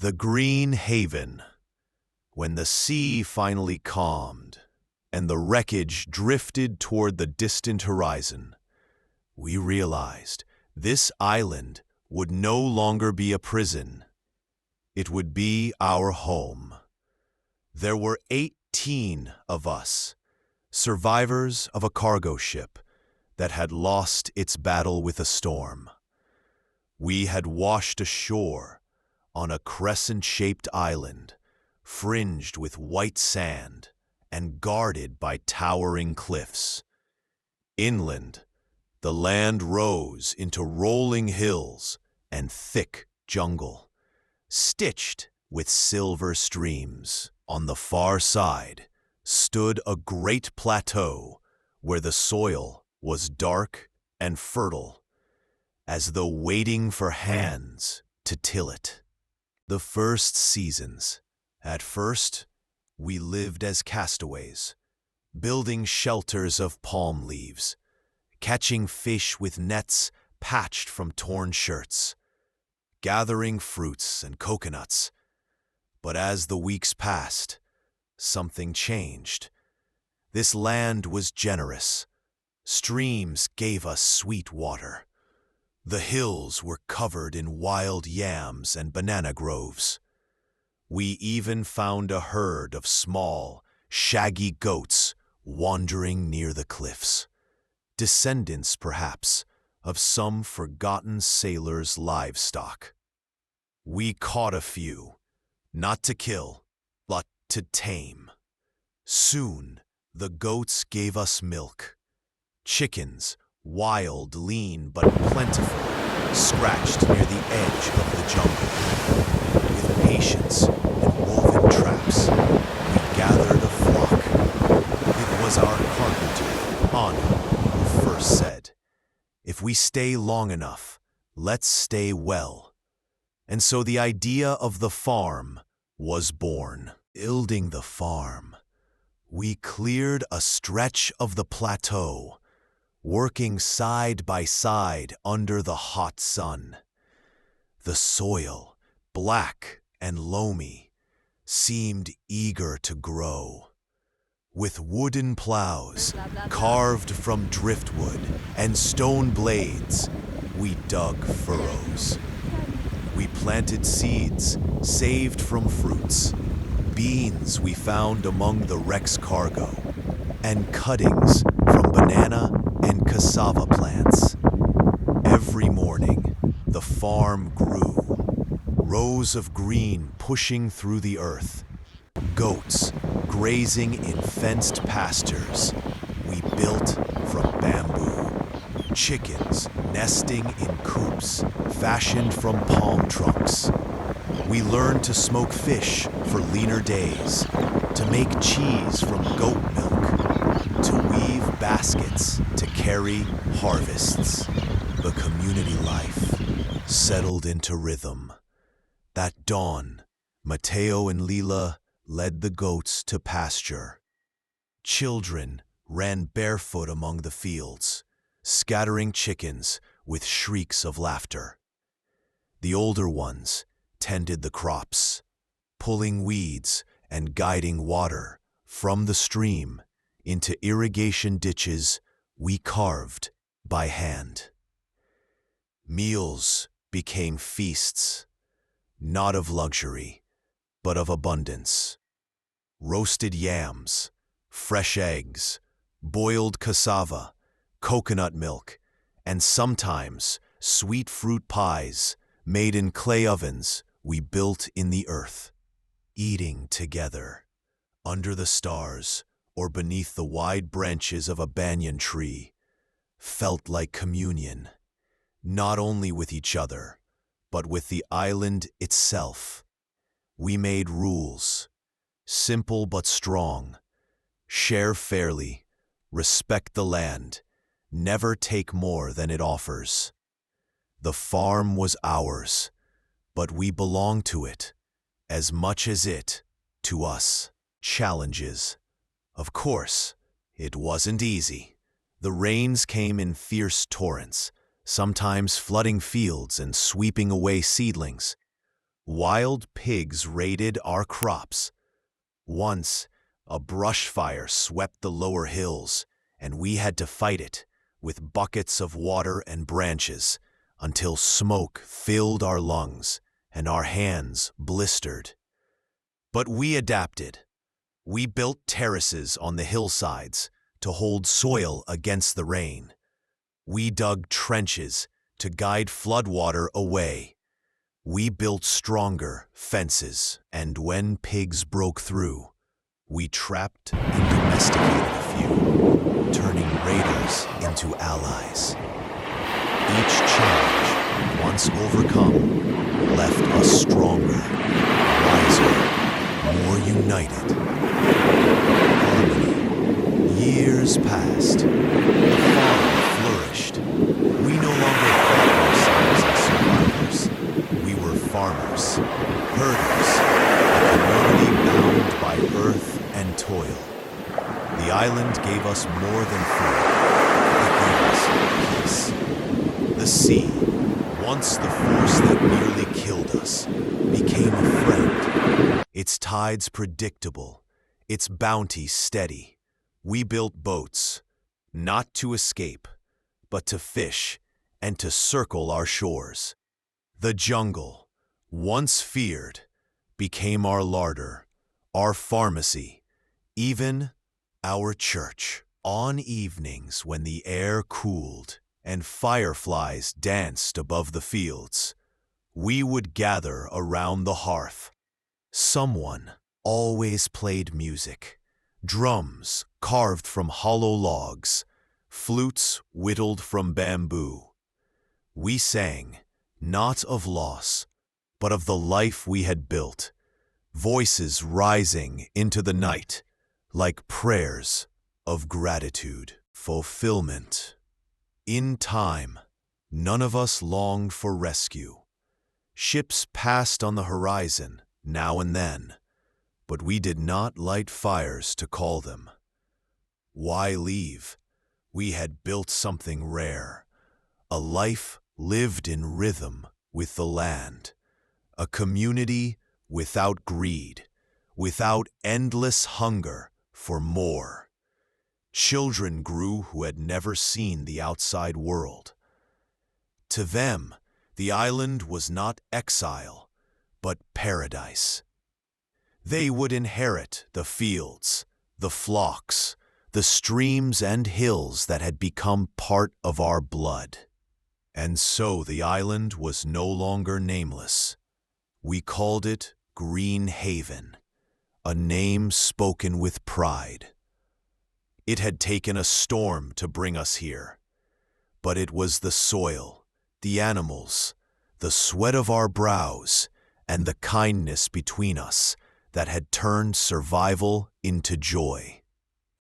The Green Haven. When the sea finally calmed and the wreckage drifted toward the distant horizon, we realized this island would no longer be a prison. It would be our home. There were 18 of us, survivors of a cargo ship that had lost its battle with a storm. We had washed ashore on a crescent-shaped island, fringed with white sand and guarded by towering cliffs. Inland, the land rose into rolling hills and thick jungle, stitched with silver streams. On the far side stood a great plateau where the soil was dark and fertile, as though waiting for hands to till it. The first seasons. At first, we lived as castaways, building shelters of palm leaves, catching fish with nets patched from torn shirts, gathering fruits and coconuts. But as the weeks passed, something changed. This land was generous. Streams gave us sweet water. The hills were covered in wild yams and banana groves. We even found a herd of small, shaggy goats wandering near the cliffs, descendants, perhaps, of some forgotten sailor's livestock. We caught a few, not to kill, but to tame. Soon, the goats gave us milk. Chickens, wild, lean, but plentiful, scratched near the edge of the jungle. With patience and woven traps, we gathered a flock. It was our carpenter, Anna, who first said, "If we stay long enough, let's stay well." And so the idea of the farm was born. Building the farm, we cleared a stretch of the plateau, working side by side under the hot sun. The soil, black and loamy, seemed eager to grow. With wooden plows carved from driftwood and stone blades, we dug furrows. We planted seeds saved from fruits, beans we found among the wreck's cargo, and cuttings from banana and cassava plants. Every morning, the farm grew, rows of green pushing through the earth, goats grazing in fenced pastures we built from bamboo, chickens nesting in coops fashioned from palm trunks. We learned to smoke fish for leaner days, to make cheese from goat milk, to weave baskets to carry harvests. The community life settled into rhythm. That dawn, Mateo and Lila led the goats to pasture. Children ran barefoot among the fields, scattering chickens with shrieks of laughter. The older ones tended the crops, pulling weeds and guiding water from the stream into irrigation ditches we carved by hand. Meals became feasts, not of luxury, but of abundance. Roasted yams, fresh eggs, boiled cassava, coconut milk, and sometimes sweet fruit pies made in clay ovens we built in the earth. Eating together, under the stars or beneath the wide branches of a banyan tree, felt like communion, not only with each other, but with the island itself. We made rules, simple but strong: share fairly, respect the land, never take more than it offers. The farm was ours, but we belonged to it, as much as it to us. Challenges. Of course, it wasn't easy. The rains came in fierce torrents, sometimes flooding fields and sweeping away seedlings. Wild pigs raided our crops. Once, a brush fire swept the lower hills, and we had to fight it with buckets of water and branches until smoke filled our lungs and our hands blistered. But we adapted. We built terraces on the hillsides to hold soil against the rain. We dug trenches to guide floodwater away. We built stronger fences, and when pigs broke through, we trapped and domesticated a few, turning raiders into allies. Each challenge, once overcome, left us stronger, wiser, more united. Harmony. Years passed. The farm flourished. We no longer thought ourselves as survivors. We were farmers, herders, a community bound by earth and toil. The island gave us more than food. It gave us peace. The sea, once the force that nearly killed us, became a friend. Its tides predictable, its bounty steady. We built boats, not to escape, but to fish and to circle our shores. The jungle, once feared, became our larder, our pharmacy, even our church. On evenings when the air cooled and fireflies danced above the fields, we would gather around the hearth. Someone always played music, drums carved from hollow logs, flutes whittled from bamboo. We sang, not of loss, but of the life we had built, voices rising into the night like prayers of gratitude, fulfillment. In time, none of us longed for rescue. Ships passed on the horizon now and then, but we did not light fires to call them. Why leave? We had built something rare, a life lived in rhythm with the land, a community without greed, without endless hunger for more. Children grew who had never seen the outside world. To them, the island was not exile, but paradise. They would inherit the fields, the flocks, the streams and hills that had become part of our blood. And so the island was no longer nameless. We called it Green Haven, a name spoken with pride. It had taken a storm to bring us here, but it was the soil, the animals, the sweat of our brows, and the kindness between us that had turned survival into joy.